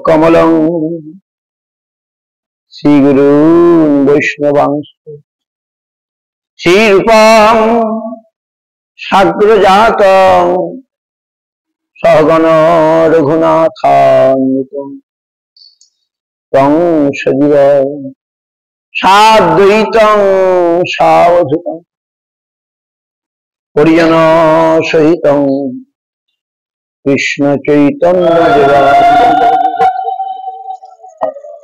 কমলং শ্রীগুরুন বৈষ্ণবাংশ শ্রীরূপং সাগ্রজাতং সগণ রঘুনাথান্বিতং তং সজীবং সাদ্বৈতং সাবধূতং পরিজন সহিতং কৃষ্ণ চৈতন্য দেবানন্দ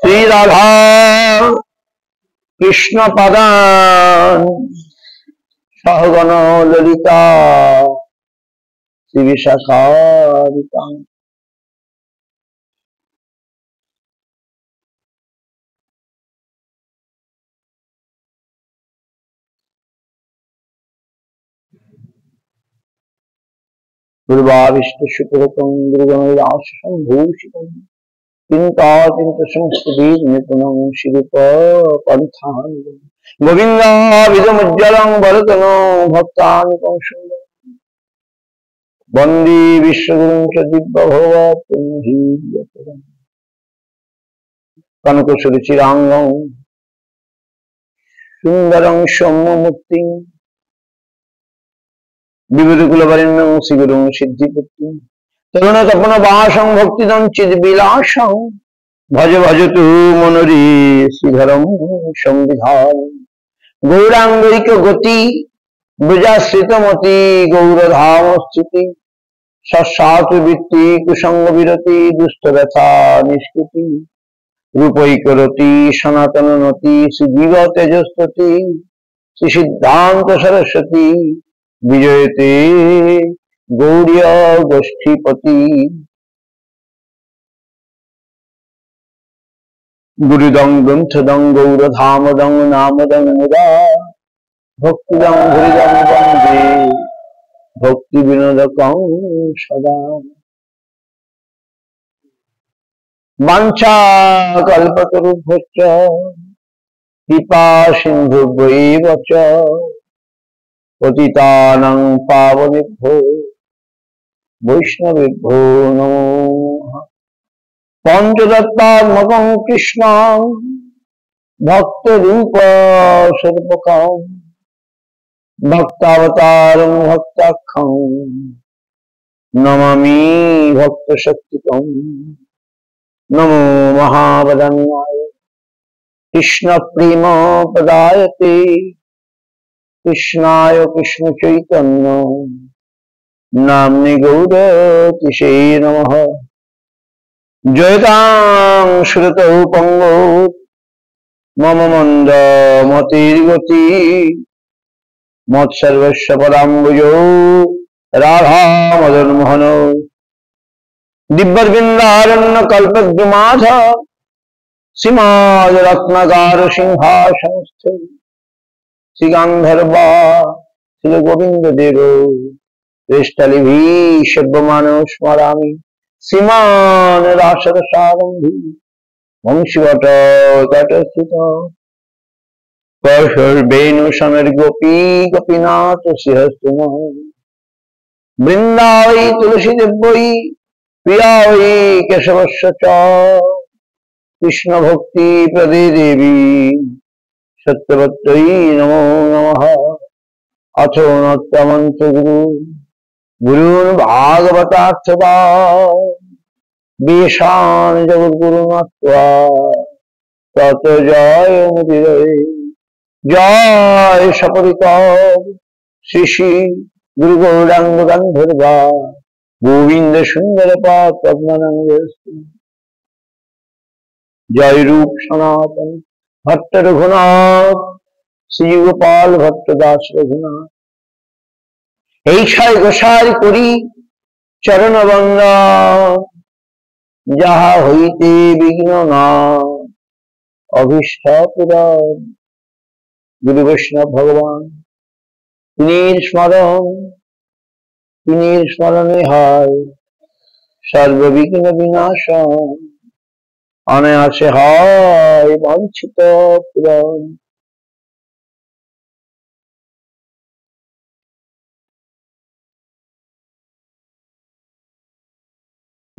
শ্রী রাধা কৃষ্ণ পাদান সহগণ ললিতা শ্রী বিশাখারিতাং পূর্বাবিষ্ট সুপুরতং দুর্গণাশং ভূষিতং চিন্তাচিন্ত সংস্কৃতির নিপুণং শিরূপ পন্থান গোবিন্দাভিধমুজ্জ্বলং বরতন ভক্তানুকং সুন্দরং বন্দে বিশ্বগুরুং চ দিব্যভগবৎ কনকসুর চিরাঙ্গং সুন্দরং সৌম্যমূর্তিং বিবুধকুলবরেণ্যং শ্রীগুরুং সিদ্ধিপুত্রং তরুণ তপন বাসং ভক্তিদং চিদ্বিলাসং ভজ ভজতু মনোরি শ্রীধরম সংবিধান গৌরাঙ্গৈক গতি ব্রজাশ্রিতমতি গৌরধাম স্থিতি সৎসাতু বৃত্তি কুসঙ্গ বিরতি দুষ্ট ব্যথা নিষ্কৃতি রূপৈকরতি সনাতন নতি শ্রীজীব তেজস্বতী শ্রী সিদ্ধান্ত সরস্বতী বিজয়তে গৌরীয় গোষ্ঠীপতি গুরুদং গ্রন্থদং গৌরধামদং নামদং মুদা ভক্তিদং হরিদং বন্দে ভক্তি বিনোদকং সদা বাঞ্ছা কল্পতরুভ্যশ্চ কৃপা সিন্ধুভ্যৈব চ পতিতানাং পাবনেভ্যো বৈষ্ণবেভ্যো নমো পঞ্চদত্তাত্মকং কৃষ্ণং ভক্তরূপ স্বরূপকং ভক্তাবতারং ভক্তাখ্যং নমামি ভক্তশক্তিকং নমো মহাবদন্যায় কৃষ্ণ প্রেম প্রদায়তে কৃষ্ণায় কৃষ্ণ চৈতন্য নাম্নে গৌরতিশে নমঃ জয়তাং শ্রুতৌ পঙ্গো মম মন্দ মতির্গতি মৎসর্বস্য পদাম্বুজো রাধা মদন মোহন দিব্যবৃন্দারণ্য কল্পদ্রুমাধ শ্রীমাদ রত্নগার সিংহাসনস্থ শ্রী গান্ধর্বা শ্রী গোবিন্দ দেব শ্রেষ্ঠলিভি সেব্যমানো স্মরামি শ্রীমান রাসরসারম্ভি বংশীবট তটস্থিত বেণু সমের গোপী গোপীনাথ শ্রীহস্তুম বৃন্দাবৈ তুলসী দেব্যৈ প্রিয়া वै केशवस्य च कृष्ण भक्ति प्रदे देवी सत्यवत्यै नमो नमः अथो नत्तमन्त्र गुरुन् भागवतार्थदा बेशान जगद्गुरुनात्वा तत जय मुदिरे जय सपरिता श्री श्री गुरु गौरांग गंधर्वा गोविंद सुंदर पाद पद्मनंद जय रूप सनातन भट्ट रघुनाथ श्री गोपाल भट्ट दास रघुनाथ এই ছয় গোসার করি চরণ বন্দন যাহা হইতে বিঘ্ন না অভীষ্ট পূরণ গুরু বৈষ্ণব ভগবান তিনি স্মরণে হয় সর্ববিঘ্ন বিনাশন অনায়াসে হয় বাঞ্ছিত পূরণ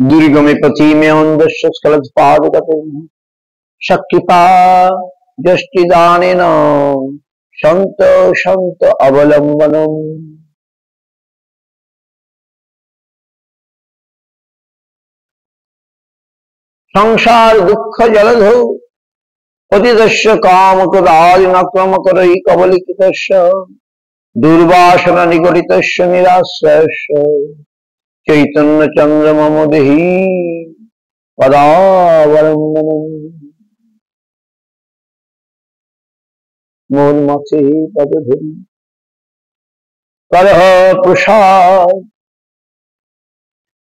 दुर्गमे पथि में अंधस्य स्खलत पादगते शक्तिपा जष्टिदानेन संत संत अवलंबनम। संसार दुख जलधौ पतितस्य काम क्रोधादिनक्रम करई कबलिकितस्य दुर्वासना निगडितस्य निराश्रयस्य चैतन्य चंद्र मम देहि पदावलंबनम। मोर माथे पद धरि करह प्रसाद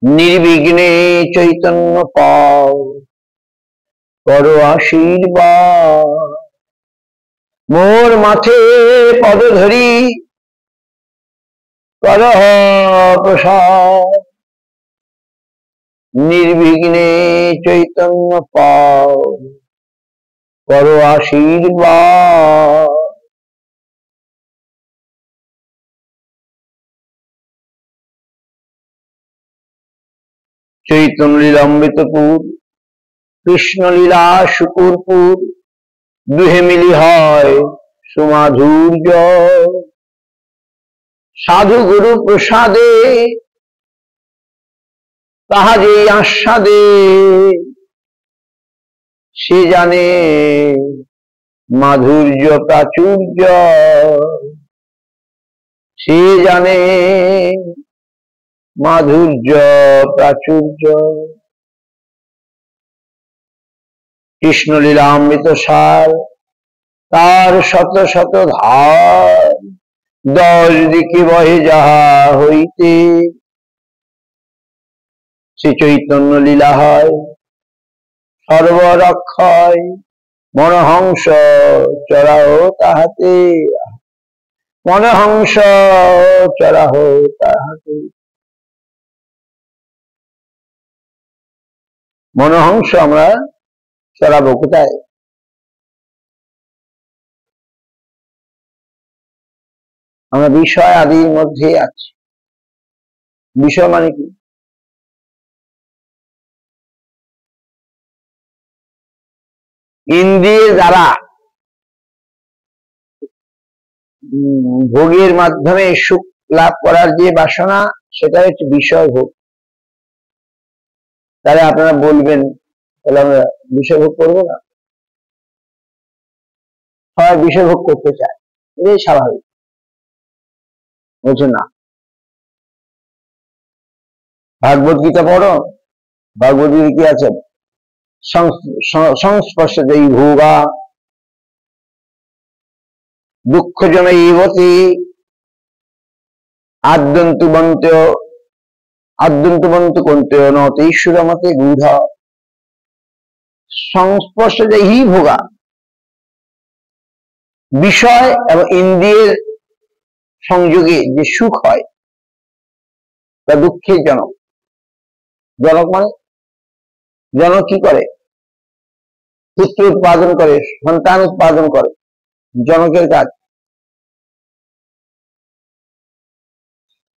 निर्विघ्ने चैतन्य पाव करो आशीर्वाद। मोर माथे पद धरि करह प्रसाद निर्विघ्ने चैतन्य पाव करो आशीर्वाद। चैतन्य लीलामृतपुर कृष्ण लीला शुकुरपुर दुहे मिली है सुमाधुर्य। साधु गुरु प्रसादे ताहा जे आस्वादे से जाने माधुर्य प्राचुर्य। से जाने माधुर्य प्राचुर्य। कृष्ण लीलामृत सार तार शत शत धार 10 दिके बहे जाहा हईते श्री चैतन्य लीला है सर्वरक्षय मनहंस चराहो ताहाते। मनहंस चराहो ताहाते। मनहंस আমরা চড়াবো কোথায়? আমরা বিষয় আদির মধ্যে আছি। বিষয় মানে কি? ইন্দ্রিয়ের দ্বারা ভোগের মাধ্যমে সুখ লাভ করার যে বাসনা সেটা হচ্ছে বিষয় ভোগ। তাহলে আপনারা বলবেন তাহলে আমরা বিষয় ভোগ করবো না? সবাই বিষয় ভোগ করতে চায়, এটাই স্বাভাবিক। বলছে না, ভাগবত গীতা পড়ো, ভাগবত গীতা কি আছে? সংস্পর্শে ভোগা দুঃখ জনৈবতি আদ্যন্তবন্ত কন্তে নতেশ্বর মতে গূঢ়। সংস্পর্শে ভোগা বিষয় এবং ইন্দ্রিয়ের সংযোগে যে সুখ হয় তা দুঃখের জনক। জনক মানে জনক কি করে? পুত্র উৎপাদন করে, সন্তান উৎপাদন করে, জনকের কাজ।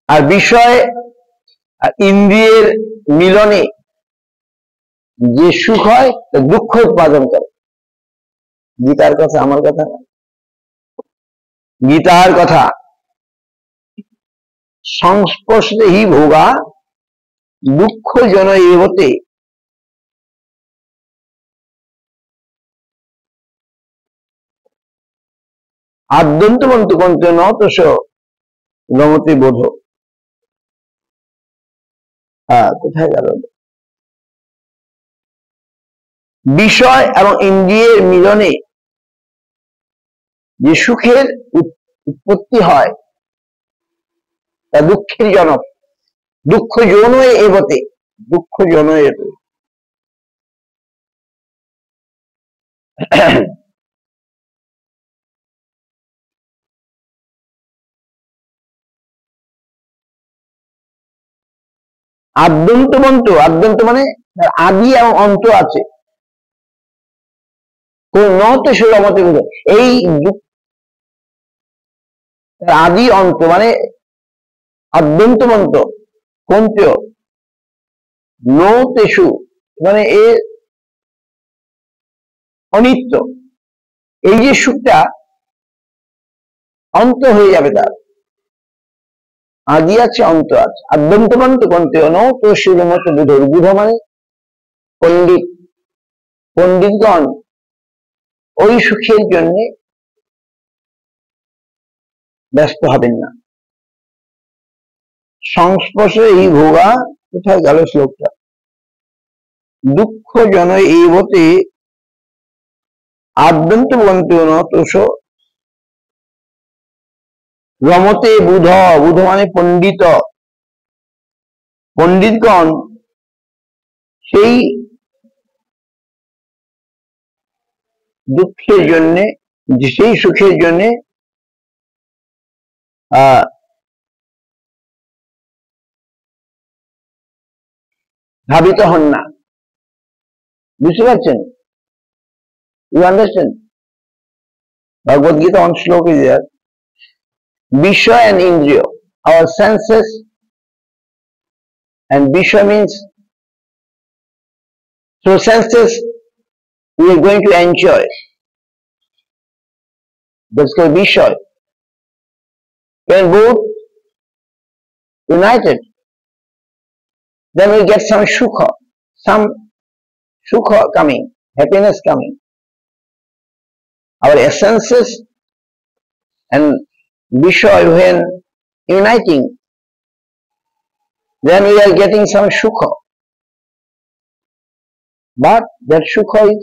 আর বিষয় আর ইন্দ্রিয়ের মিলনে যে সুখ হয় তা দুঃখ উৎপাদন করে। গীতার কথা, আমার কথা না, গীতার কথা। সংস্পর্শে হি ভোগা দুঃখ জনৈবতে আদ্যন্তবন্ত কন্তে নতস রমতে বোধ। কোথায় গেল? বিষয় এবং ইন্দ্রিয়ের মিলনে যে সুখের উৎপত্তি হয় তা দুঃখের জনক। দুঃখ যৌন এবতে, দুঃখ যৌন এবতে। আদ্যন্তবন্ত, আদ্যন্ত মানে আদি এবং অন্ত আছে। এই আদি অন্ত মানে আদ্যন্তবন্ত কোনটিও নো তেষু মানে এ অনিত্য, এই যে সুখটা অন্ত হয়ে যাবে তার, আদি আছে অন্ত আছে, আদ্যন্তমন্ত কন্তে নো তেষুর মতো বুধ, বুধ মানে পণ্ডিত, পণ্ডিতগণ ওই সুখের জন্য ব্যস্ত হবেন না। সংস্পর্শে এই ভোগা, কোথায় গেল শ্লোকটা, দুঃখ জন এই বতে আদ্যন্তবন্ত তোষ রমতে বুধ, বুধ মানে পণ্ডিত, পণ্ডিতগণ সেই দুঃখের জন্য, সেই সুখের জন্য ধাবিত হন না। বুঝতে পারছেন? You understand? Bhagavad Gita on শ্লোক is there. Vishaya and Indriya, our senses, and Vishaya means through senses we are going to enjoy. That's called Vishaya. When both united, then we get some sukha coming, happiness coming. Our essences and Vishaya when uniting, then we are getting some sukha. But that sukha is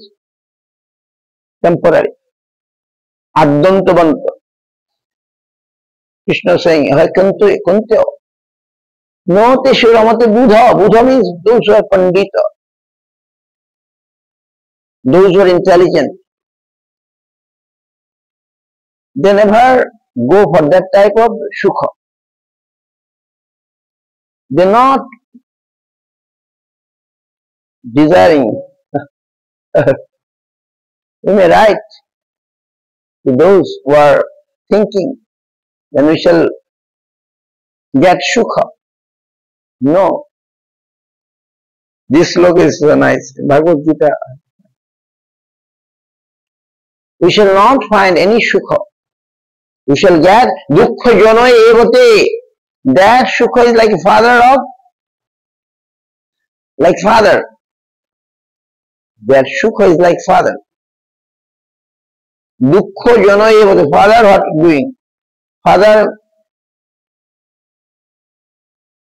temporary. Adyantavanta. Krishna is saying, Kuntyo. No teshuramate Buddha. Buddha means those who are pandita, those who are intelligent. They never go for that type of sukha. They're not desiring. You may write to those who are thinking, then we shall get sukha. No. This slok is so nice. Bhagavad Gita. We shall not find any sukha. We shall get dukkha jano evate. That sukha is like father. That sukha is like father. Dukkha jano evate. Father what doing? Father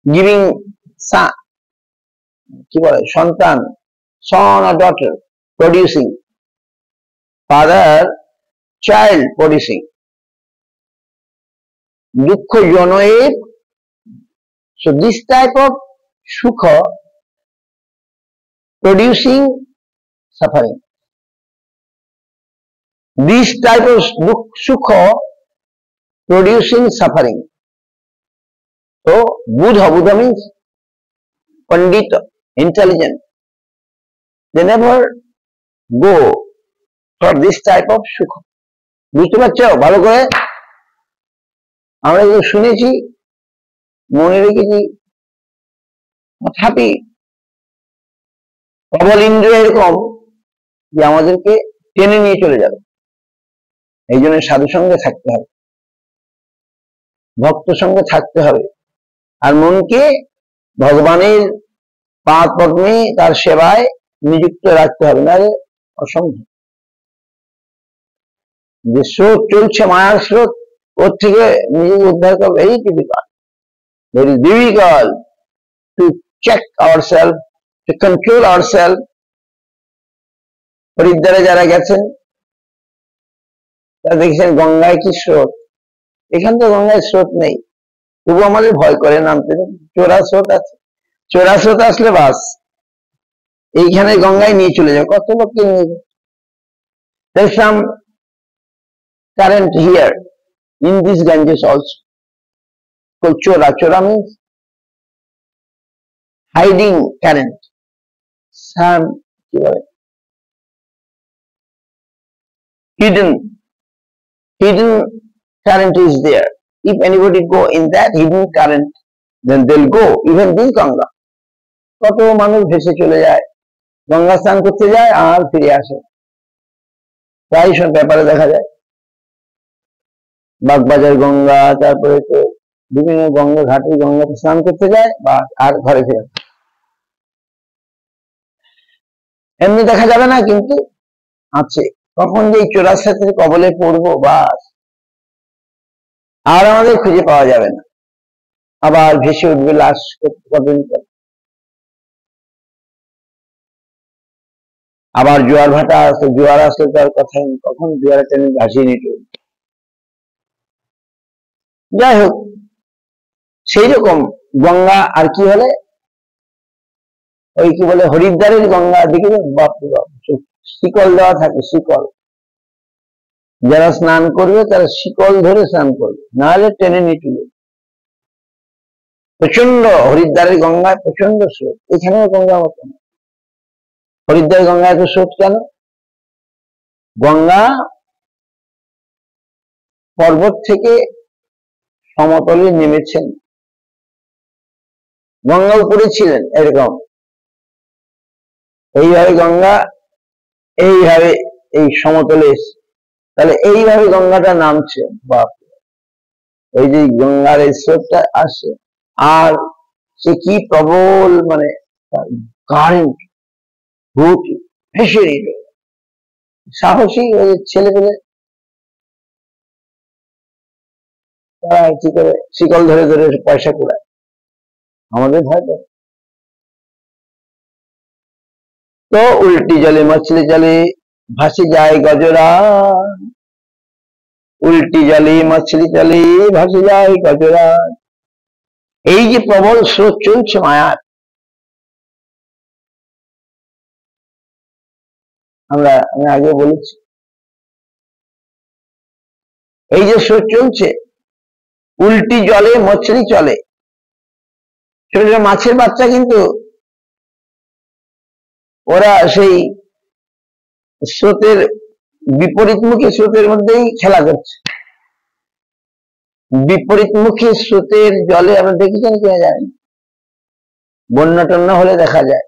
giving son, son or daughter, producing. Father, child producing. Dukkha janoe. So this type of sukha producing suffering. This type of sukha producing suffering. So Buddha means Pandita, intelligent. They never go for this type of sukha. বুঝতে পারছো ভালো করে? আমরা যে শুনেছি, মনে রেখেছি, তথাপি প্রবল ইন্দ্রিয় এরকম যে আমাদেরকে টেনে নিয়ে চলে যাবে। এই জন্য সাধু সঙ্গে থাকতে হবে, ভক্ত সঙ্গে থাকতে হবে, আর মনকে ভগবানের পাদ পদ্মে তার সেবায় নিযুক্ত রাখতে হবে, না অসম্ভব। যে স্রোত চলছে, মায়ার স্রোত, ওর থেকে নিজেকে উদ্ধার করা very difficult, very difficult to check ourselves, to control ourselves. হরিদ্বারে যারা গেছেন তারা দেখেছেন গঙ্গায় কি স্রোত, এখান তো গঙ্গায় স্রোত নেই, তবু আমাদের ভয় করে নামতে। চোরা স্রোত আছে, চোরা স্রোত আসলে বাস এইখানে গঙ্গায় নিয়ে চলে যায়, কত লোককে নিয়ে যায়। There's some current here in this Ganges also called chora. Chora means hiding current. Some hidden current is there. If anybody go in that hidden current, then they'll go even this Ganga. কত মানুষ ভেসে চলে যায়, গঙ্গা স্নান করতে যায় আর ফিরে আসে, প্রায় সব ব্যাপারে দেখা যায়। বাগবাজার গঙ্গা, তারপরে তো বিভিন্ন গঙ্গা ঘাটে গঙ্গাতে স্নান করতে যায় বা আর ঘরে ফিরে। এমনি দেখা যাবে না, কিন্তু আছে। কখন যে এই চোরাস্যাতের কবলে পড়বো বাস, আর আমাদের খুঁজে পাওয়া যাবে না, আবার ভেসে উঠবে লাশ কতদিন পর। আবার জোয়ার ভাটা আসলে, জোয়ার আসলে তার কথাই নেই, কখন জোয়ারে টেনে ভাসিয়ে নিতে। যাই হোক, সেই রকম গঙ্গা আর কি হলে ওই কি বলে হরিদ্বারের গঙ্গা দিকে বাপরে বাপ, শিকল দেওয়া থাকে, শিকল। যারা স্নান করবে তারা শিকল ধরে স্নান করবে, নাহলে টেনে নিয়ে চলে। প্রচন্ড হরিদ্বারের গঙ্গায় প্রচন্ড স্রোত, এখানেও গঙ্গা মতো। হরিদ্বার গঙ্গা এত স্রোত কেন? গঙ্গা পর্বত থেকে সমতলে নেমেছেন, গঙ্গা উপরে ছিলেন এরকম, এইভাবে গঙ্গা এইভাবে এই সমতলে এসে, তাহলে এইভাবে গঙ্গাটা নামছে, বাপ, ওই যে গঙ্গার এই স্রোতটা আসে, আর সে কি প্রবল মানে কারেন্ট, ভূত ভেসে নিল। সাহসী ওই ছেলে পেলে তারা কি করে শিকল ধরে ধরে পয়সা কুড়ায়, আমাদের ভয় করে। তো উল্টি জলে মছলি চলে ভাসি যায় গজরা, উল্টি জলে মছলি চলে ভাসি যায় গজরা। এই যে প্রবল স্রোত চলছে মায়ার, আমি আগে বলেছি, এই যে স্রোত চলছে, উল্টি জলে মছলি চলে। ছোট ছোট মাছের বাচ্চা কিন্তু ওরা সেই স্রোতের বিপরীতমুখী স্রোতের মধ্যেই খেলা করছে। বিপরীতমুখী স্রোতের জলে আমরা দেখেছেন কিনা জানি, বন্যা টন্যা হলে দেখা যায়,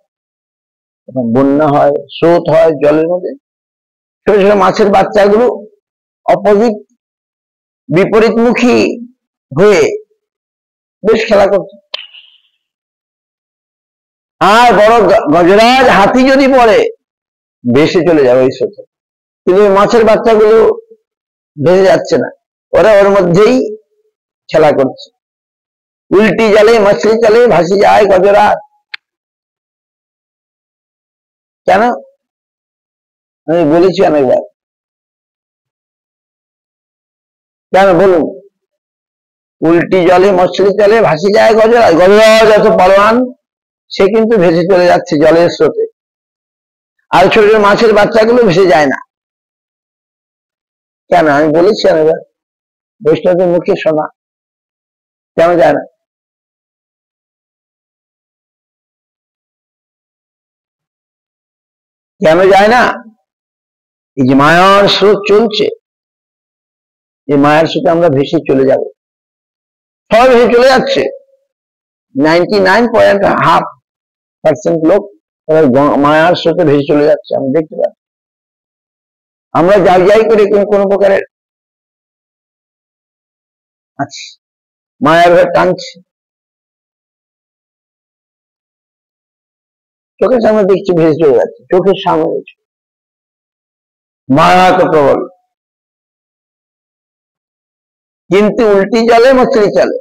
বন্যা হয়, স্রোত হয় জলের মধ্যে, ছোট ছোট মাছের বাচ্চাগুলো অপোজিট বিপরীতমুখী হয়ে বেশ খেলা করছে। আর বড় গজরাজ হাতি যদি পড়ে ভেসে চলে যাবে ওই স্রোতে, কিন্তু মাছের বাচ্চাগুলো ভেসে যাচ্ছে না, ওরা ওর মধ্যেই খেলা করছে। উল্টি জলে মছলি চলে ভাসি যায় গজরাজ। কেন? আমি বলেছি অনেকবার, কেন বলুন? উল্টি জলে মছলি চলে ভাসি যায় গজরাজ। গজরাজ এত বলবান, সে কিন্তু ভেসে চলে যাচ্ছে জলের স্রোতে, আর ছোট ছোট মাছের বাচ্চাগুলো ভেসে যায় না। কেন? আমি বলেছি অনেকবার, বৈষ্ণবদের মুখে শোনা, কেন যায় না? কেন যায় না? এই যে মায়ার স্রোত চলছে, এই মায়ার স্রোতে আমরা ভেসে চলে যাব, সবাই ভেসে চলে যাচ্ছে। 99.5% লোক মায়ার স্রোতে ভেসে চলে যাচ্ছে, আমি দেখতে পাচ্ছি। আমরা যাই যাই করে কোনো প্রকারের আছি, মায়ার হয়ে টানছে, চোখের সামনে দেখছি ভেসে চলে যাচ্ছে, চোখের সামনে মায়া তো প্রবল। কিন্তু উল্টি জলে মছলি চলে,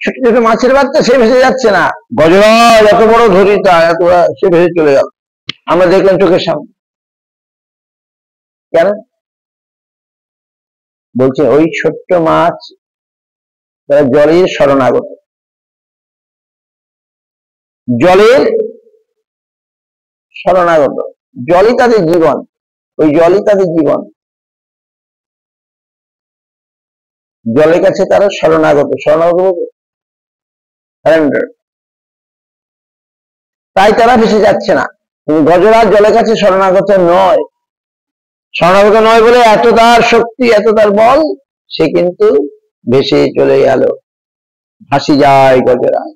ছোট ছোট মাছের বাচ্চা সে ভেসে যাচ্ছে না, গজরাজ এত বড় ধরিতা এত সে ভেসে চলে গেল, আমরা দেখলাম চোখের সামনে। কেন? বলছে ওই ছোট্ট মাছ তারা জলের শরণাগত, জলের শরণাগত, জলই তাদের জীবন, ওই জলই তাদের জীবন, জলের কাছে তারা শরণাগত। শরণাগত বলতে তাই তারা ভেসে যাচ্ছে না। কিন্তু গজরাজ জলের কাছে শরণাগত নয়, শরণাগত নয় বলে এত তার শক্তি, এত তার বল, সে কিন্তু ভেসে চলে গেল, ভাসি যায় গজরাজ।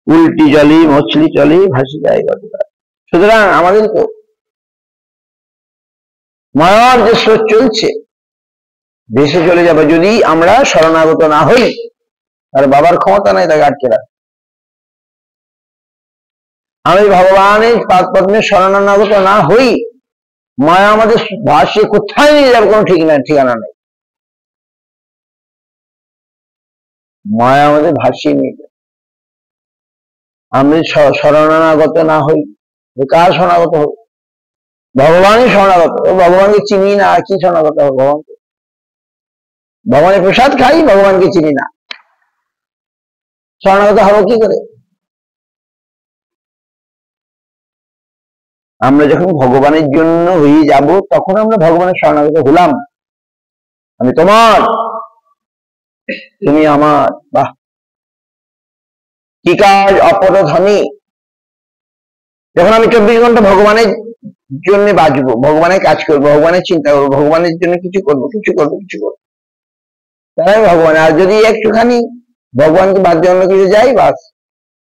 উল্টি জলি মছলি চলি ভাসি যায় গতকাল। সুতরাং আমাদেরকে মায়ার যে স্রোত চলছে ভেসে চলে যাবে যদি আমরা শরণাগত না হই। আর বাবার ক্ষমতা নাই তাকে আটকে রাখ। আমি ভগবানের পাদপদ্মে শরণাগত না হই, মায়া আমাদের ভাসিয়ে কোথায় নিয়ে যাবে কোনো ঠিক নাই, ঠিকানা নেই। মায়া আমাদের ভাসিয়ে নিয়ে যাবে। আমি শরণাগত না হই, কার শরণাগত হব? ভগবানই শরণাগত। ভগবানকে চিনি না, আর কি শরণাগত হবে ভগবানকে? ভগবানের প্রসাদ খাই, ভগবানকে চিনি না, শরণাগত হবো কি করে? আমরা যখন ভগবানের জন্য হয়ে যাব তখন আমরা ভগবানের শরণাগত হলাম। আমি তোমার, তুমি আমার। বাহ, কি কাজ অপরধনী। যখন আমি 24 ঘন্টা ভগবানের জন্য বাঁচবো, ভগবানের কাজ করবো, ভগবানের চিন্তা করবো, ভগবানের জন্য কিছু করবো, তাই ভগবান। আর যদি একটুখানি ভগবানকে বাদ দিয়ে অন্য কিছু যাই, বাস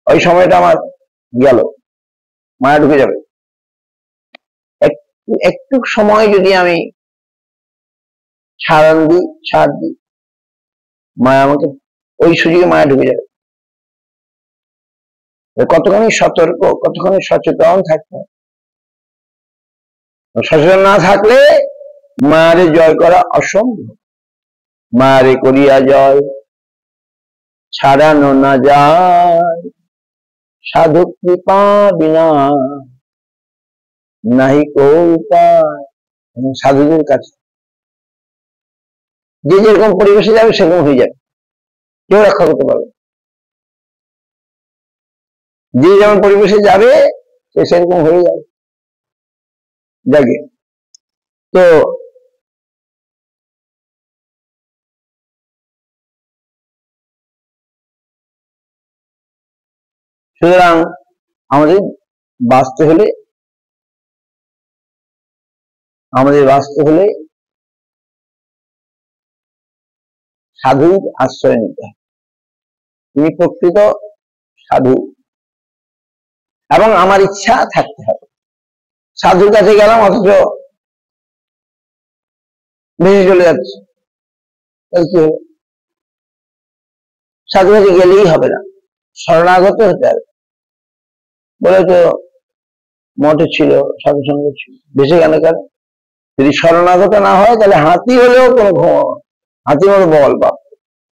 ওই সময়টা আমার গেল, মায়া ঢুকে যাবে। একটু সময় যদি আমি ছাড় দিই, মায়া আমাকে ওই সুযোগে মায়া ঢুকে যাবে। কতখানি সতর্ক, কতখানি সচেতন থাকতে। সচেতন না থাকলে মায়ারে জয় করা অসম্ভব। মায়ারে করিয়া জয় ছাড়ানো না যায়, সাধু কৃপা বিনা নাহি কো উপায়। সাধুদের কাছে যে যেরকম পরিবেশে যাবে সেরকম হয়ে যাবে, কেউ রক্ষা করতে পারবে। যে যেমন পরিবেশে যাবে সে সেরকম হয়ে যাবে। দেখে তো সুতরাং আমাদের বাঁচতে হলে সাধুর আশ্রয় নিতে হবে। তিনি প্রকৃত সাধু, এবং আমার ইচ্ছা থাকতে হবে। সাধুর কাছে গেলাম অথচ ভেসে চলে যাচ্ছে, কি হলো? সাধুর কাছে গেলেই হবে না, শরণাগত হতে হবে। বলে তো মঠে ছিল, সাধুসঙ্গ ছিল, ভেসে গেল কেন? যদি শরণাগত না হয় তাহলে হাতি হলেও কোনো হাতির মতো বল বাপ,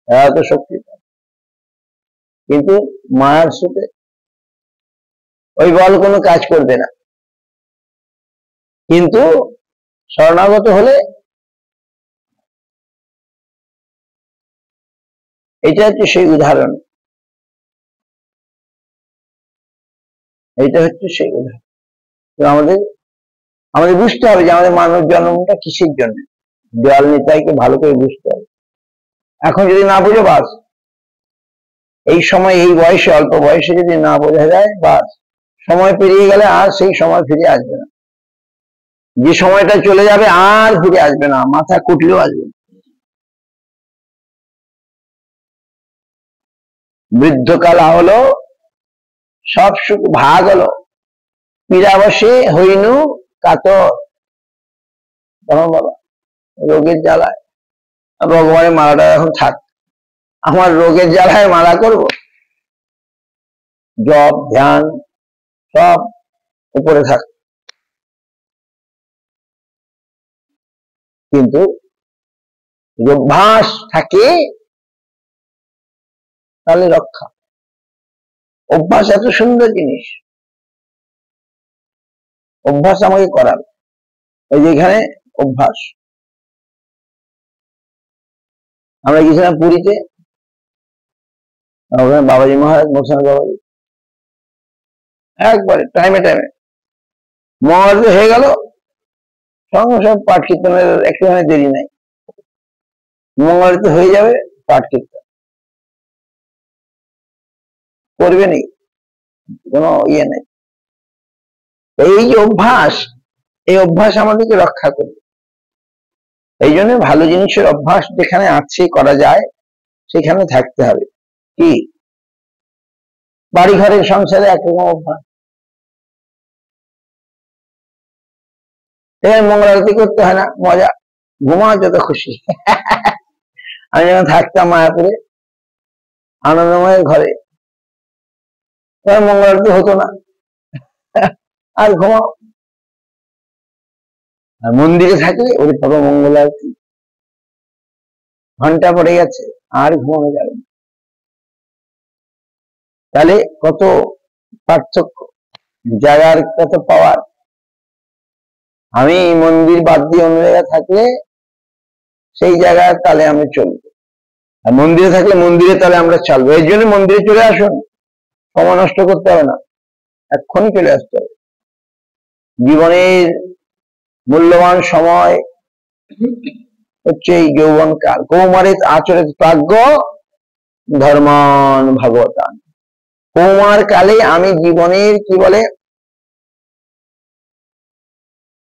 এত শক্তি। কিন্তু মায়ার সাথে ওই বল কোনো কাজ করবে না। কিন্তু শরণাগত হলে এটা হচ্ছে সেই উদাহরণ, এইটা হচ্ছে সেই উদাহরণ। আমাদের বুঝতে হবে যে আমাদের মানব জন্মটা কিসের জন্য। দয়াল নিতাইকে ভালো করে বুঝতে হবে। এখন যদি না বুঝে বাস, এই সময় এই বয়সে, অল্প বয়সে যদি না বোঝা যায়, বাস সময় পেরিয়ে গেলে আর সেই সময় ফিরে আসবে না। যে সময়টা চলে যাবে আর ফিরে আসবে না, মাথা কুটলেও আসবে না। বৃদ্ধকাল হলো, সব সুখ ভাগ হলো, পীড়াবশে হইনু কাতর। তখন বাবা রোগের জ্বালায়, ভগবানের মালাটা এখন থাক, আমার রোগের জ্বালায় মালা করব, জপ ধ্যান সব উপরে থাক। কিন্তু অভ্যাস থাকে তাহলে রক্ষা। অভ্যাস এত সুন্দর জিনিস, অভ্যাস আমাকে করাবে। এই যে এখানে অভ্যাস, আমরা গেছিলাম পুরীতে, ওখানে বাবাজি মহারাজ, মোসান বাবাজি একবারে টাইমে মহারাজ হয়ে গেল, সঙ্গে সব পাঠ কীর্তনের একটুখানি দেরি নাই, মঙ্গলারতি হয়ে যাবে, পাঠ কীর্তন করবে নি, কোনো ইয়ে নেই। এই যে অভ্যাস, এই অভ্যাস আমাদেরকে রক্ষা করবে। এই জন্য ভালো জিনিসের অভ্যাস যেখানে আছে, করা যায়, সেখানে থাকতে হবে। কি বাড়ি ঘরের সংসারে একরকম অভ্যাস। এখানে মঙ্গল আরতি করতে হয় না, মজা, ঘুমাও যত খুশি। আমি যখন থাকতাম মায়াপুরে আনন্দময়ের ঘরে, তখন মঙ্গল আরতি হতো না, আর ঘুমাও। আর মন্দিরে থাকলে ওর বাবা মঙ্গল আরতি ঘন্টা পড়ে গেছে, আর ঘুমানো যাবে না। তাহলে কত পার্থক্য, জায়গার কত পাওয়ার। আমি মন্দির বাদ দিয়ে অন্য জায়গায় থাকলে সেই জায়গায় তাহলে আমি চলবো, আর মন্দিরে থাকলে মন্দিরে তাহলে আমরা চলবো। এই জন্য মন্দিরে চলে আসুন, সময় নষ্ট করতে হবে না, এক্ষুনি চলে আসতে হবে। জীবনের মূল্যবান সময় হচ্ছে এই যৌবন কাল। কৌমারিত আচরিত প্রাজ্ঞ ধর্মান ভগবতান। কৌমার কালে আমি জীবনের কি বলে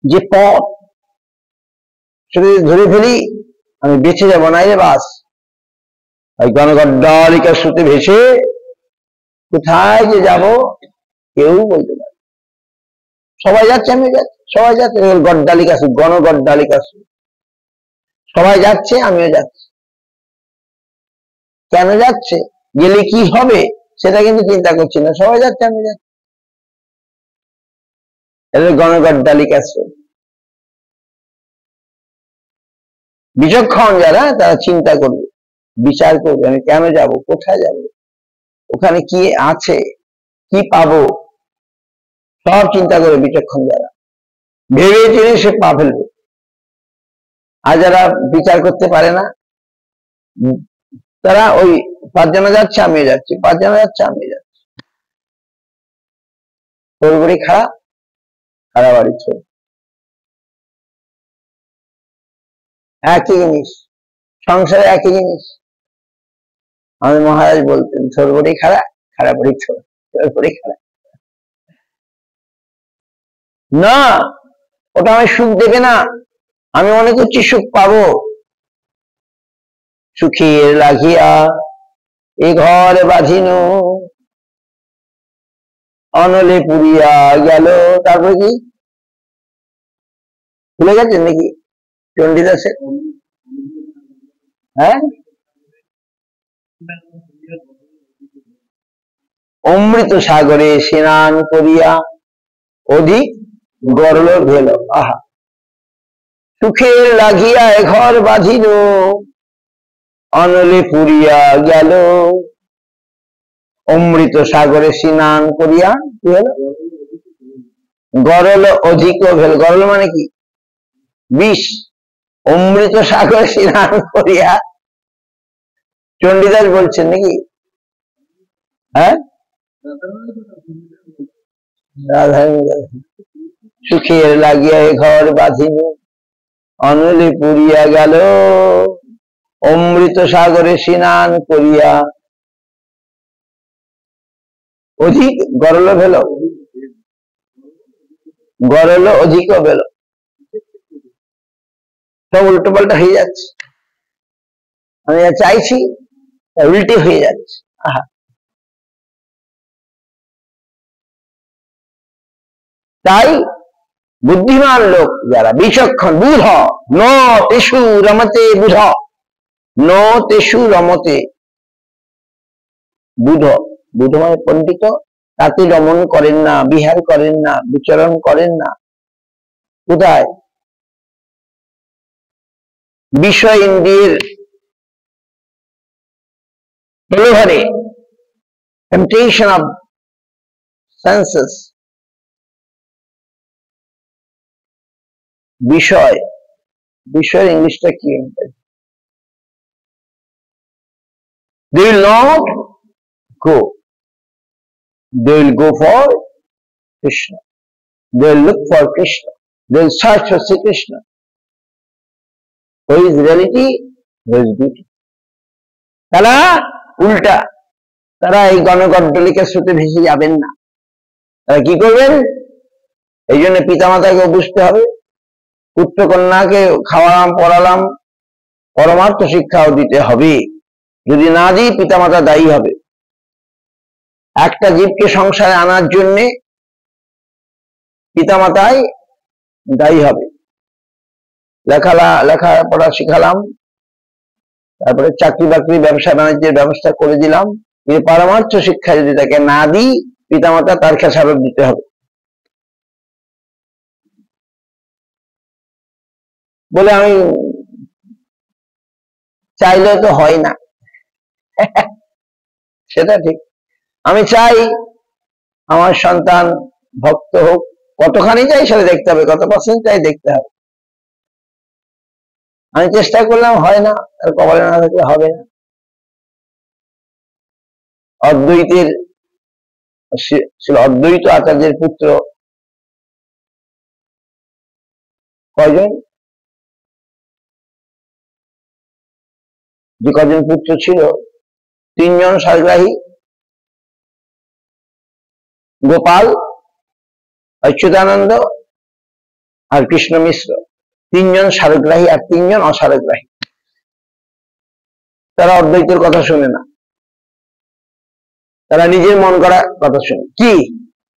যে পথ সেটা ধরে ফেলি, আমি বেঁচে যাবো না, রে বাস। ওই গণগড্ডালিকার স্রোতে ভেসে কোথায় যে যাব কেউ বলতে পারে। সবাই যাচ্ছে, আমি যাচ্ছি, সবাই যাচ্ছে, গড্ডালিকা স্রোত, গণগড্ডালিকা স্রোত, সবাই যাচ্ছে, আমিও যাচ্ছি। কেন যাচ্ছে, গেলে কি হবে সেটা কিন্তু চিন্তা করছি না, সবাই যাচ্ছে, আমি যাচ্ছি। এটা গণগড্ডালিকা স্রোত। বিচক্ষণ যারা তারা চিন্তা করবে, বিচার করবে, আমি কেন যাব, কোথায় যাব, ওখানে কি আছে, কি পাবো, সব চিন্তা করে বিচক্ষণ যারা ভেবে চিনে সে পা ফেলবে। আর যারা বিচার করতে পারে না, তারা ওই 5 জন যাচ্ছে আমিও যাচ্ছি, 5 জন যাচ্ছে আমিও যাচ্ছি, তোরবড়ি খাড়া খাড়া বাড়ি ছোট, একই জিনিস, সংসারে একই জিনিস। আমাদের মহারাজ বলতেন, তোরবড়ি খাড়া খাড়া বাড়ি ছোট, তোরবড়ি খাড়া না, ওটা আমি সুখ দেবে না। আমি মনে করছি সুখ পাবো, সুখের লাগিয়া এ ঘর বাঁধিন অনলে পুরিয়া গেল। তারপরে কি ভুলে গেছেন নাকি চণ্ডীদাসের? হ্যাঁ, অমৃত সাগরে স্নান করিয়া অধিক গরল ভেল। আহা, সুখের লাগিয়া এ ঘর বাঁধিল অনলে পুরিয়া গেল। অমৃত সাগরে স্নান করিয়া কি হলো, গরল অধিক ভেল। গরল মানে কি, বিষ। অমৃত সাগরে স্নান করিয়া, চণ্ডীদাস বলছেন নাকি? হ্যাঁ, সুখের লাগিয়া এ ঘর বাঁধিল অনলে পুরিয়া গেল। অমৃত সাগরে স্নান করিয়া অধিক গরল ভেল। গরল অধিক ভেল, সব উল্টো পাল্টা হয়ে যাচ্ছে। আমি যা চাইছি উল্টে হয়ে যাচ্ছে। আহা, তাই বুদ্ধিমান লোক যারা বিচক্ষণ, বুধ ন তেষু রমতে, বুধ ন তেষু রমতে, বুধ, বুধ মানে পণ্ডিত, তাতে রমণ করেন না, বিহার করেন না, বিচরণ করেন না। কোথায়? বিষয় ইন্দ্রিয়ের প্রলোভনে, টেম্পটেশন অফ সেন্সেস। বিষয়, বিষয়ের ইংলিশটা কি? They will not go. They will go for Krishna. They will look for Krishna. They will search for Sri Krishna. Who is reality? Who is beauty? তারা উল্টা, তারা এই গণগড্ডলিকার স্রোতে ভেসে যাবেন না। তারা কি করবেন? এই জন্য পিতামাতাকে বুঝতে হবে, পুত্র কন্যাকে খাওয়ালাম পড়ালাম, পরমার্থ শিক্ষাও দিতে হবে। যদি না দিই পিতামাতা দায়ী হবে। একটা জীবকে সংসারে আনার জন্য পিতামাতাই দায়ী হবে। লেখাপড়া শিখালাম, তারপরে চাকরি বাকরি ব্যবসা বাণিজ্যের ব্যবস্থা করে দিলাম, কিন্তু পরমার্থ শিক্ষা যদি তাকে না দিই, পিতামাতা তার খেসারত দিতে হবে। বলে আমি চাইলে তো হয় না, সেটা ঠিক। আমি চাই আমার সন্তান ভক্ত হোক, কতখানি চাই সেটা দেখতে হবে, কত পার্সেন্ট চাই দেখতে হবে। আমি চেষ্টা করলাম, হয় না, তার কপালে না থাকলে হবে না। অদ্বৈত আচার্যের পুত্র কয়জন? যে কজন পুত্র ছিল, 3 জন সারগ্রাহী, গোপাল, অচ্যুতানন্দ আর কৃষ্ণ মিশ্র। 3 জন সারগ্রাহী আর 3 জন অসারগ্রাহী। তারা অদ্বৈতের কথা শুনে না, তারা নিজের মন করা কথা শুনে। কি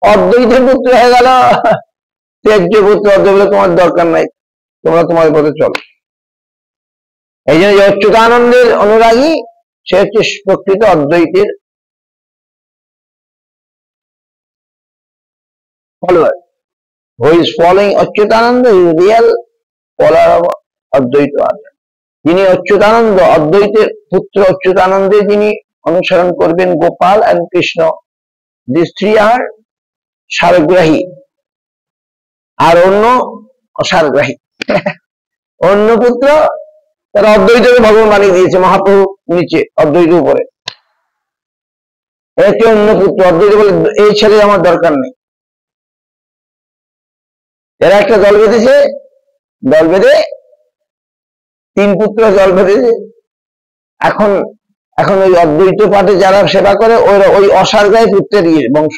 অদ্বৈতের পুত্র হয়ে গেল, ত্যায্য পুত্র, অদ্বৈত তোমার দরকার নাই, তোমরা তোমার পথে চলো। এই জন্য অচ্যুতানন্দের অনুরাগী, সে হচ্ছে প্রকৃত অদ্বৈতের follower. Who is following Achyutananda is real follower of Advaita Acharya. যিনি অচ্যুতানন্দ, অদ্বৈতের পুত্র অচ্যুতানন্দের যিনি অনুসরণ করবেন, Gopal and Krishna, these 3 are সারগ্রাহী, আর অন্য অসারগ্রাহী। অন্য পুত্র তারা অদ্বৈতকে ভগবান বানিয়ে দিয়েছে, মহাপ্রভু নিচে, অদ্বৈত উপরে। একে অন্য পুত্র, অদ্বৈত বলে এই ছেলে আমার দরকার নেই। এরা একটা দল বেঁধেছে, দল বেঁধে 3 পুত্র দল বেঁধেছে। এখন ওই অদ্বৈত পাঠে যারা সেবা করে, ওই অসারগ্রাহী পুত্রের বংশ।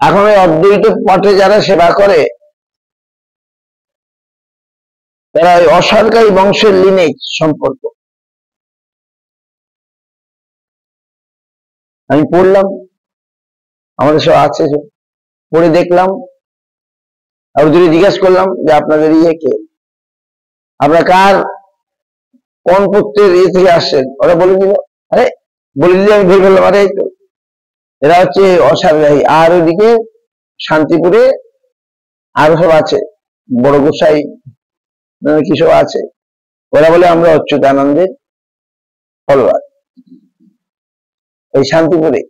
এখন ওই অদ্বৈত পাঠে যারা সেবা করে, তারা ওই অসারগ্রাহী বংশের লিনেজ সম্পর্ক। আমি পড়লাম, আমাদের সব আছে, পড়ে দেখলাম, আর যদি জিজ্ঞেস করলাম যে আপনাদের কে, আপনারা কার, কোন পুত্রের থেকে আসছেন, ওরা বলে দিল। আরে বলে দিলে আমি ভেবে ফেললাম, আরে এই তো এরা হচ্ছে অসারগ্রাহী। আর ওইদিকে শান্তিপুরে আরো সব আছে, বড় গোসাই কি সব আছে, ওরা বলে আমরা অচ্যুতানন্দের ফলোয়ার। এই শান্তিপুরে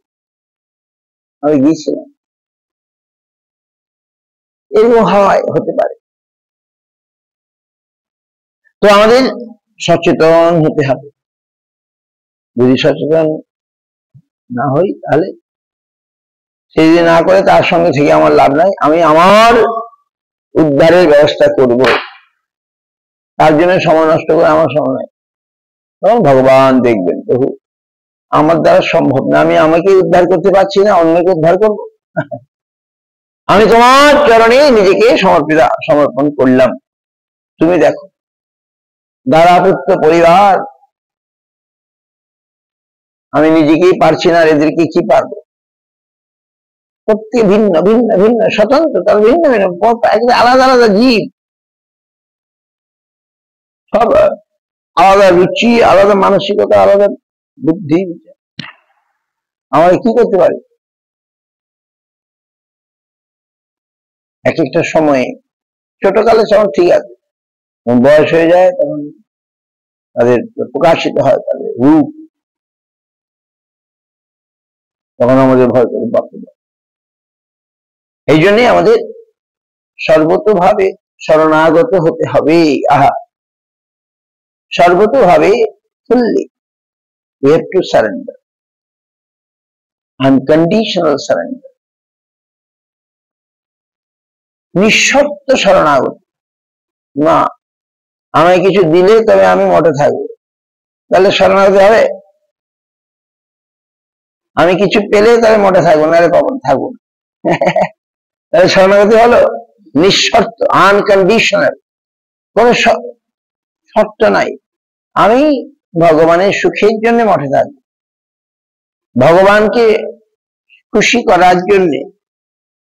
আমি গিয়েছিলাম, এরকম হতে পারে। তো আমাদের সচেতন হতে হবে। যদি সচেতন না হই, তাহলে সেই যদি না করে, তার সঙ্গে থেকে আমার লাভ নাই। আমি আমার উদ্ধারের ব্যবস্থা করব, তার জন্য সময় নষ্ট করে আমার সময় নাই। তখন ভগবান দেখবেন, প্রভু আমার দ্বারা সম্ভব না, আমি আমাকে উদ্ধার করতে পারছি না, অন্যকে উদ্ধার করব। আমি তোমার চরণে নিজেকে সমর্পণ করলাম, তুমি দেখো। দারাপুত্র পরিবার, আমি নিজেকেই পারছি না, এদেরকে কি পারবো? প্রত্যেক ভিন্ন ভিন্ন ভিন্ন, স্বতন্ত্র, তার ভিন্ন ভিন্ন, একদম আলাদা আলাদা জীব, সব আলাদা রুচি, আলাদা মানসিকতা, আলাদা বুদ্ধি। আমরা কি করতে পারি? এক একটা সময়ে, ছোটকালে সব ঠিক আছে, বয়স হয়ে যায় তখন তাদের প্রকাশিত হয় তাদের রূপ, তখন আমাদের ভয় করে বাপরে। এই জন্যই আমাদের সর্বতোভাবে শরণাগত হতে হবে। সর্বতোভাবে fully we have to surrender, unconditional surrender, নিঃশর্ত শরণাগত। না, আমায় কিছু দিলে তবে আমি মঠে থাকবো, তাহলে শরণাগত হবে? আমি কিছু পেলে তবে মঠে থাকবো, নাহলে কখন থাকবো না। তাহলে শরণাগতি হলো? নিঃশর্ত, আনকন্ডিশনাল, কোন শর্ত নাই। আমি ভগবানের সুখের জন্য মঠে থাকবো, ভগবানকে খুশি করার জন্য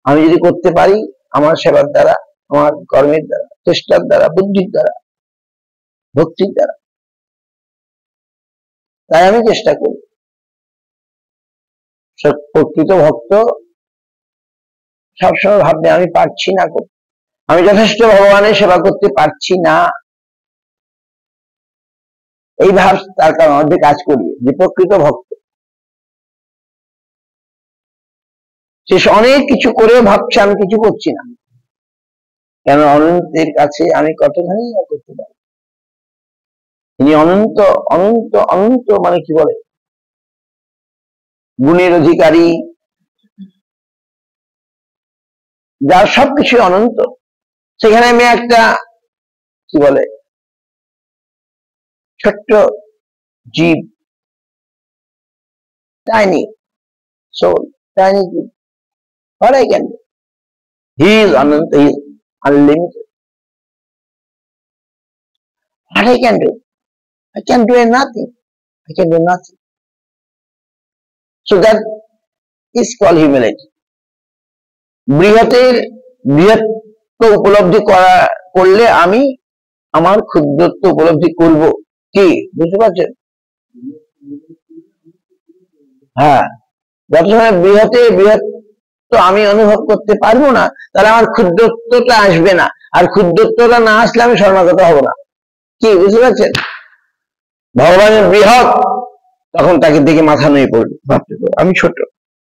আমি যদি করতে পারি আমার সেবার দ্বারা, আমার কর্মের দ্বারা, চেষ্টার দ্বারা, বুদ্ধির দ্বারা, ভক্তির দ্বারা, তাই আমি চেষ্টা করি। প্রকৃত ভক্ত সবসময় ভাববে আমি পারছি না করতে, আমি যথেষ্ট ভগবানের সেবা করতে পারছি না, এই ভাব তার মধ্যে কাজ করবে। যে প্রকৃত ভক্ত সে অনেক কিছু করেও ভাবছে আমি কিছু করছি না, কেন অনন্তের কাছে আমি কতখানি করতে পারি। তিনি অনন্ত অনন্ত অনন্ত, মানে কি বলে, গুণের অধিকারী, যার সবকিছু অনন্ত। সেখানে আমি একটা কি বলে ছোট্ট জীব, tiny soul, tiny জীব, what I can do? He is Ananta, he is unlimited. What I can do? I can do nothing. I can do nothing. So that is called humility. বৃহতের বৃহত্ব উপলব্ধি করলে আমি আমার ক্ষুদ্রত্ব উপলব্ধি করব। কি বুঝতে পারছেন? হ্যাঁ, যত সময় বৃহত্ব আমি অনুভব করতে পারবো না, তাহলে আমার ক্ষুদ্রত্বটা আসবে না, আর ক্ষুদ্রত্বটা না আসলে আমি শরণাগত হব না। কি বুঝতে পারছেন? ভগবানের বৃহৎ, তখন তাকে দেখে মাথা নুয়ে পড়বে, আমি ছোট,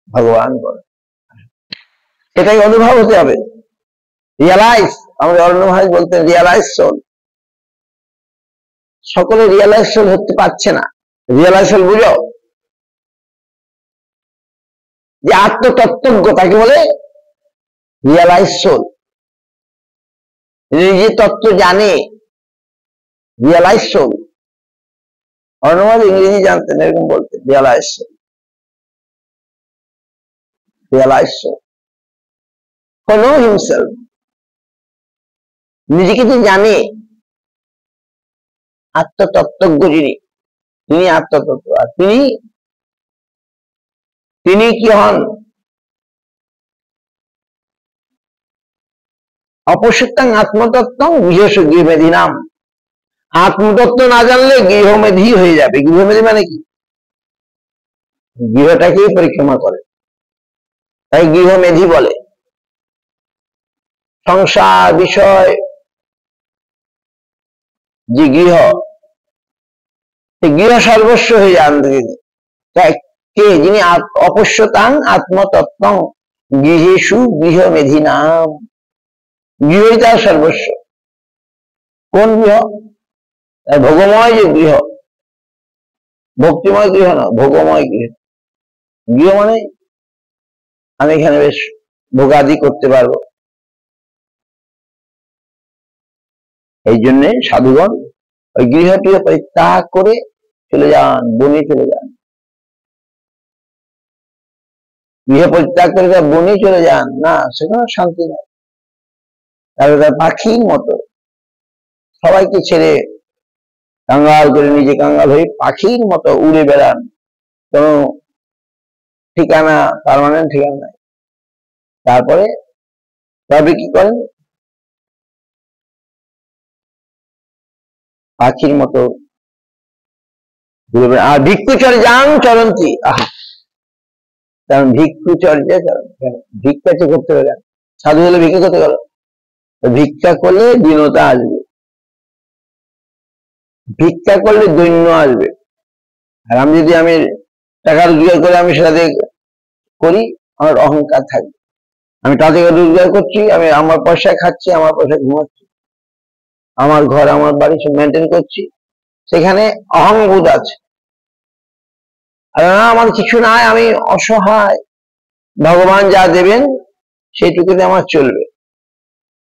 ভগবান বড়। এটাই অনুভব হতে হবে। রিয়ালাইজ, আমাদের অরণ্য মহারাজ বলতেন রিয়ালাইজ সোল। সকলে রিয়ালাইজ সোল হতে পারছে না। রিয়ালাইজ সোল বুঝো, যে আত্মতত্ত্বজ্ঞ তাকে বলে রিয়ালাইজ সোল। নিজে তত্ত্ব জানে, রিয়ালাইজ সোল। অরণ্য মহারাজ ইংরেজি জানতেন, এরকম বলতেন realise soul, realise soul. know himself, নিজেকে যে জানে, আত্মতত্ত্বজ্ঞ যিনি, তিনি আত্মতত্ত্ব। আর তিনি কি হন? অপসৃতাং আত্মতত্ত্বং গৃহসু গৃহমেধি নাম। আত্মতত্ত্ব না জানলে গৃহমেধি হয়ে যাবে। গৃহমেধি মানে কি? গৃহটাকেই পরিক্রমা করে, তাই গৃহমেধি বলে। সংসার বিষয় যে গৃহ, গৃহ সর্বস্ব হয়ে যান কে? যিনি অপশ্যতাং আত্মতত্ত্বং গৃহেষু গৃহমেধি নাম। গৃহই তার সর্বস্ব। কোন গৃহ? ভোগময় যে গৃহ, ভক্তিময় গৃহ না, ভোগময় গৃহ। গৃহ মানে আমি এখানে বেশ ভোগাদি করতে পারবো। এই জন্য সাধুগণ ওই গৃহটি পরিত্যাগ করে চলে যান, বনে চলে যান। গৃহ পরিত্যাগ করে বনে চলে যান না, সেখানে শান্তি নেই। তাহলে তার পাখির মতো সবাইকে ছেড়ে কাঙ্গাল করে, নিজে কাঙ্গাল হয়ে পাখির মতো উড়ে বেড়ান, কোন ঠিকানা, পার্মানেন্ট ঠিকানা নাই। তারপরে তবে কি করেন? পাখির মতো ঘুরে বেড়ান। আর ভিক্ষুচর্যাং চরন্তি, কারণ ভিক্ষুচর্যা ভিক্ষা করতে হবে। সাধু হলে ভিক্ষা করতে গেল, ভিক্ষা করলে দীনতা আসবে, ভিক্ষা করলে দৈন্য আসবে। আর আমি যদি টাকা রোজগার করে আমি সেটা করি, আমার অহংকার থাকবে। আমি টাকা রোজগার করছি, আমি আমার পয়সায় খাচ্ছি, আমার পয়সায় ঘুমাচ্ছি, আমার ঘর আমার বাড়ি সব মেনটেন করছি, সেখানে অহংবোধ আছে। আর আমার কিছু নাই, আমি অসহায়, ভগবান যা দেবেন সেইটুকুতে আমার চলবে,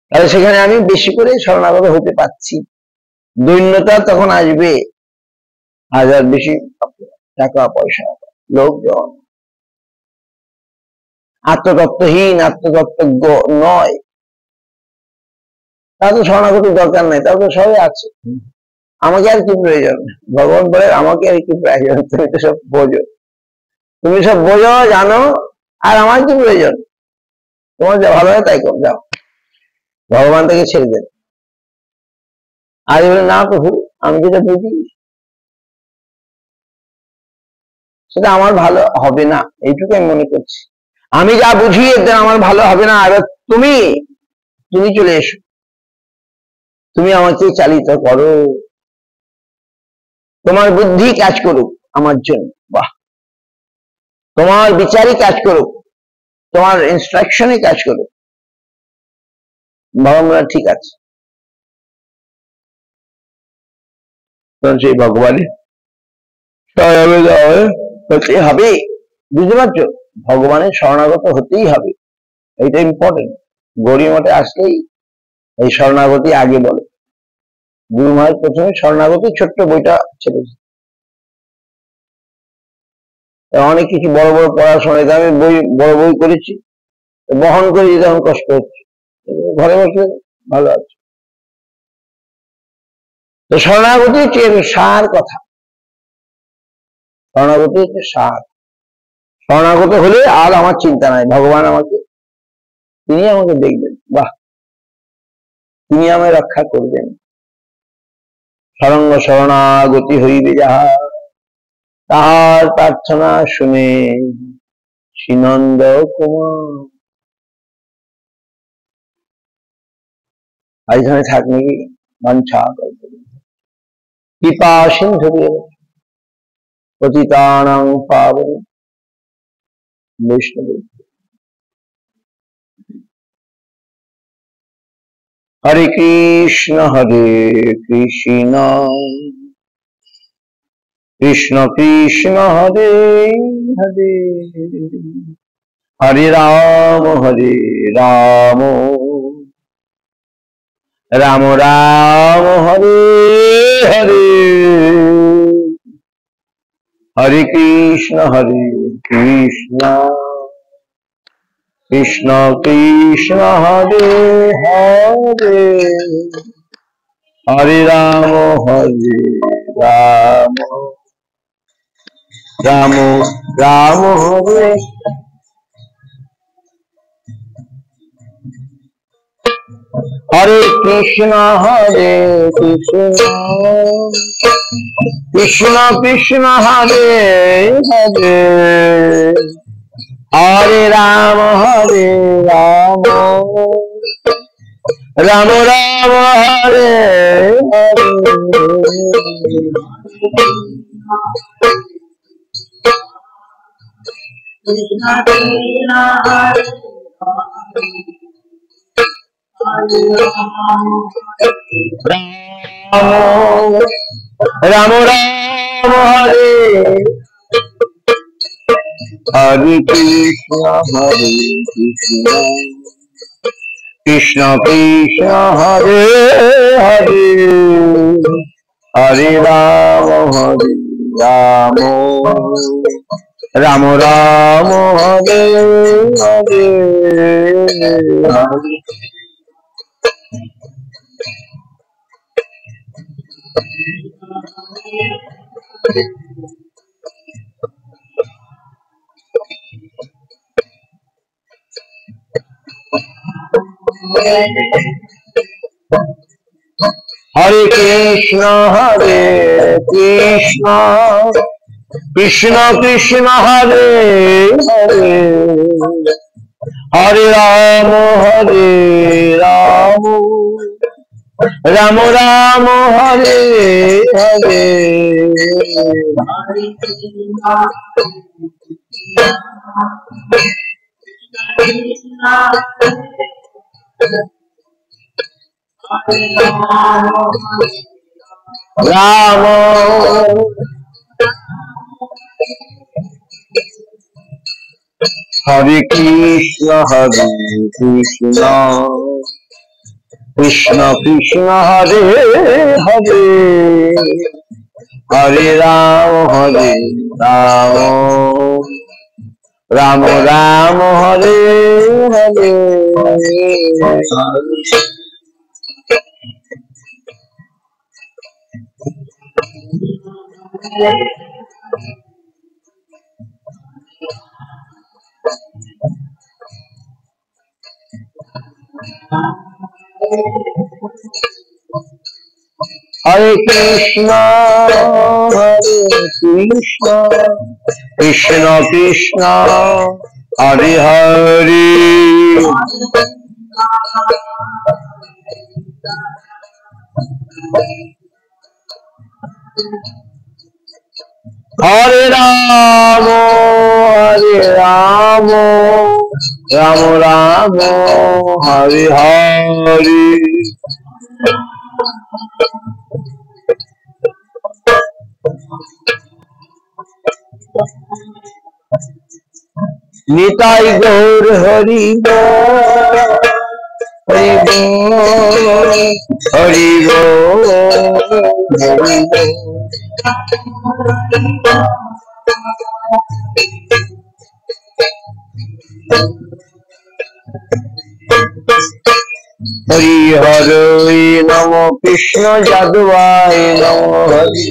তাহলে সেখানে আমি বেশি করে শরণাগত হতে পারছি। দৈন্যতা তখন আসবে, হাজার বেশি টাকা পয়সা, লোকজন। আত্মতত্ত্বহীন, আত্মতত্ত্বজ্ঞ নয়, তার তো শরণাগতির দরকার নাই, তার তো সবাই আছে। আমাকে আর কি প্রয়োজন? ভগবান বলে আমাকে আর কি প্রয়োজন? তুমি তো সব বোঝো। তুমি সব বোঝো জানো, আর আমার কি প্রয়োজন? তোমার যা ভালো হয় তাই কর, যাও, ভগবান থেকে ছেড়ে দেন। আর বলে না প্রভু, আমি যেটা বুঝি সেটা আমার ভালো হবে না, এইটুকু আমি মনে করছি। আমি যা বুঝি এতে আমার ভালো হবে না, এবার তুমি তুমি চলে এসো, তুমি আমাকে চালিত করো, তোমার বুদ্ধি কাজ করুক আমার জন্য। বাহ, তোমার বিচারই কাজ করুক, তোমার ইনস্ট্রাকশনই কাজ করুক। ভগবান ঠিক আছে, তখন সেই ভগবানই হতে হবে। বুঝতে পারছো, ভগবানের শরণাগত হতেই হবে, এইটা ইম্পর্টেন্ট। গৌরী মঠে আসলেই এই শরণাগতি আগে বলে। গুরু মহারাজ প্রথমে শরণাগতি ছোট্ট বইটা ছেড়েছে। অনেক কিছু বড় বড় পড়াশোনা, আমি বই বড় বই করেছি, বহন করে যেতে এখন কষ্ট হচ্ছে, ঘরে বসে ভালো আছে। তো শরণাগতি হচ্ছে সার কথা, শরণাগতি হচ্ছে সার। শরণাগত হলে আর আমার চিন্তা নাই, ভগবান আমাকে, তিনি আমাকে দেখবেন, বাহ, তিনি আমায় রক্ষা করবেন। শরঙ্গ শরণাগতি হইবে যাহা, তাহার প্রার্থনা শুনে শ্রীনন্দ কুমার। আর এখানে থাক নাকি বাঞ্ছা কৃপা সিন্ধু পতিতানাং পাবনে বৈষ্ণব। হরে কৃষ্ণ কৃষ্ণ কৃষ্ণ হরে হরে, হরে রাম রাম রাম হরে হরে, হরে কৃষ্ণ কৃষ্ণ কৃষ্ণ হরে হরে, হরে রাম রাম রাম হরে। হরে কৃষ্ণ কৃষ্ণ কৃষ্ণ হরে হরে, হরে রাম রাম রাম হরে হরে। রাম রাম হরে, হরে কৃষ্ণ কৃষ্ণ কৃষ্ণ হরে হরে, হরে রাম রাম রাম হরে হরে। হরে কৃষ্ণ কৃষ্ণ কৃষ্ণ হরে হরে, হরে রাম রাম রাম হরে হরে। রাম হরে কৃষ্ণ কৃষ্ণ কৃষ্ণ হরে হরে, হরে Ram Ram Ram Hare Hare. Hare Krishna, Hare Krishna, Krishna Krishna, Hare Hare, Hare Rama, Hare Rama, Rama Rama, Hare Hare. Nitai Gour Hari Hari Hari Hari Hari নম কৃষ্ণ যাদবায় নম হরি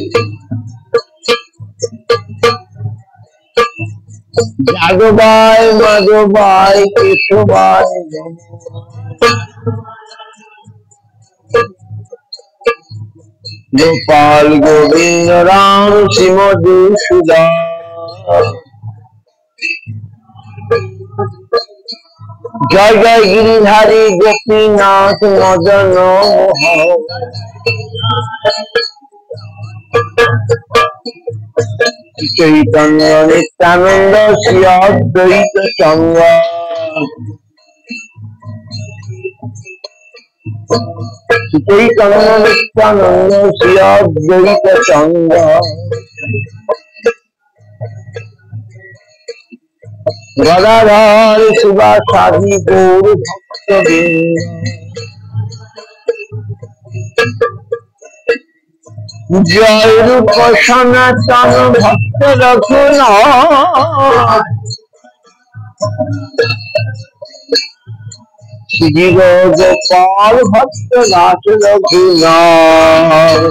যাদবায় মাধবায় কেশবায় গোপাল গোবিন্দ রাম শ্রীমধুসূদন জয় জয় গিরিধারী গোপীনাথ মদন চৈতন্য নিত্যানন্দ শ্রী অদ্বৈত সংঘ চৈতন্য নিত্যানন্দ শ্রী অদ্বৈত সংঘ গদাধর শিবাসাদি গৌর ভক্তবৃন্দ জয় রূপ সনাতন ভক্ত রঘুনাথ শ্রী গোপাল ভক্ত নাথ রঘুনাথ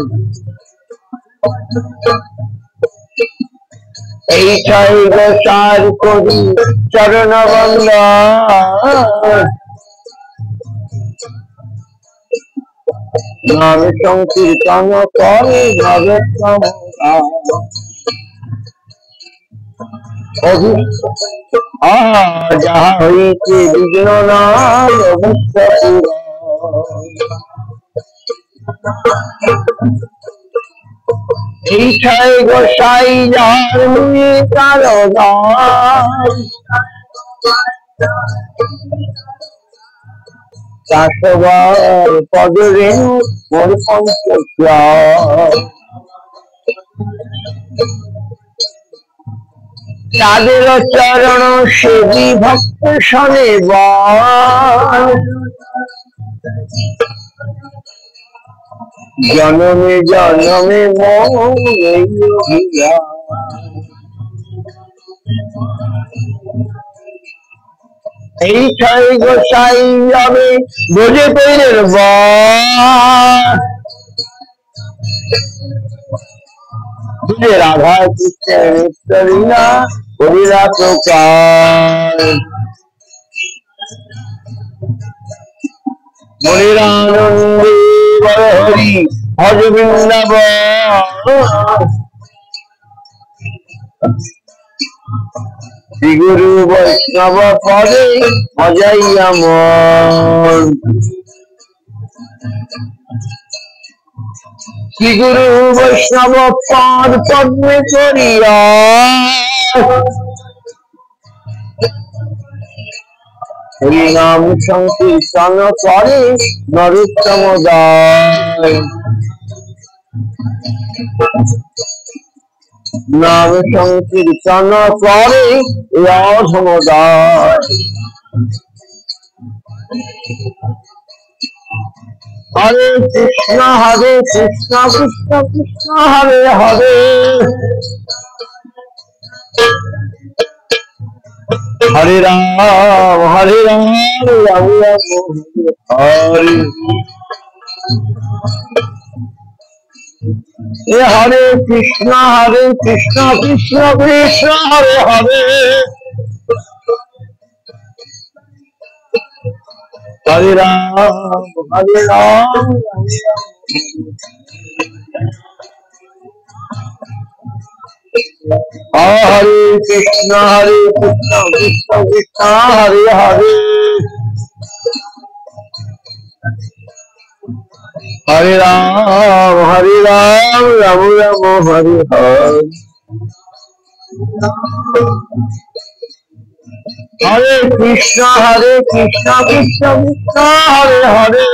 এই ছয় গোসার করি চরণ বন্দন নাম সংকীর্তন করে ভগবত যাহা হইতে বিঘ্ন নাই অবশ্য এই ছয় গোসাই যার মুনি তার চাষবার পদরেণু মোর পঞ্চপ্রাণ তাদের চরণ সেবী ভক্ত শনে জনমে জনমে এই ছয় গোসাই যাবে বোঝে তৈরের বুঝে রাধা কৃষ্ণের নিত্যলীলা হরিরা প্রকার হরিরানন্দে বর হরি ভজ বৃন্দাবন শ্রী গুরু বৈষ্ণব পদে মজাইয়া মন শ্রী গুরু বৈষ্ণব পদ পদ্মে করিয়া হরি নাম সংকীর্তন করে নরোত্তম দাস নাম সংকীর্তন করে অধম দাস হরে কৃষ্ণ কৃষ্ণ কৃষ্ণ হরে হরে হরে রাম রাম রাম হরে হরে কৃষ্ণ কৃষ্ণ কৃষ্ণ হরে হরে हरे राम हरे राम हरे कृष्ण कृष्ण कृष्ण हरे हरे हरे राम राम राम हरे हरे हरे कृष्ण कृष्ण कृष्ण हरे हरे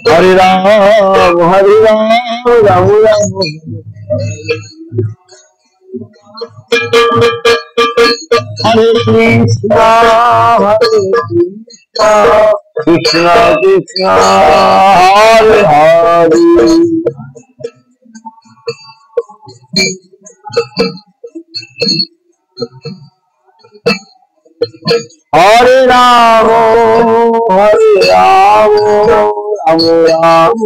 हरे राम राम राम हरे कृष्ण कृष्ण कृष्ण हरे हरे हरे राम राम राम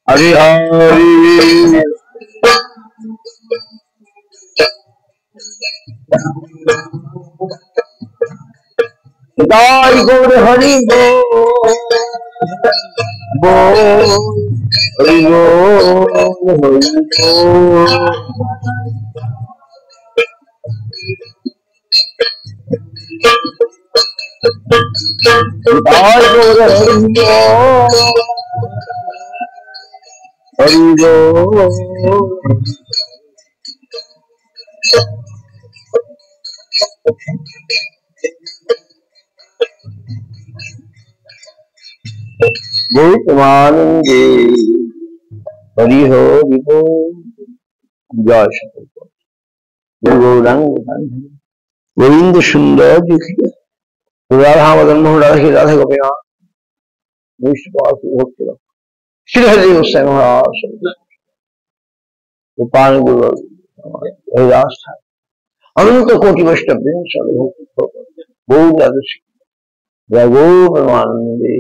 हरे हरे जय गौर हरि बोल हरि बोल जय गौर हरि बोल गौतमानंदे हरि हरि बोल जय गौरांग गोविंद सुंदर दिखिए राधा मदन मोहन राधा राधा गोपिया भक्ति श्री हरि गोसाई महाराज गोपाल गुरु हरिदास अनंत कोटि वैष्णव गौ जय गौ परमानंदे।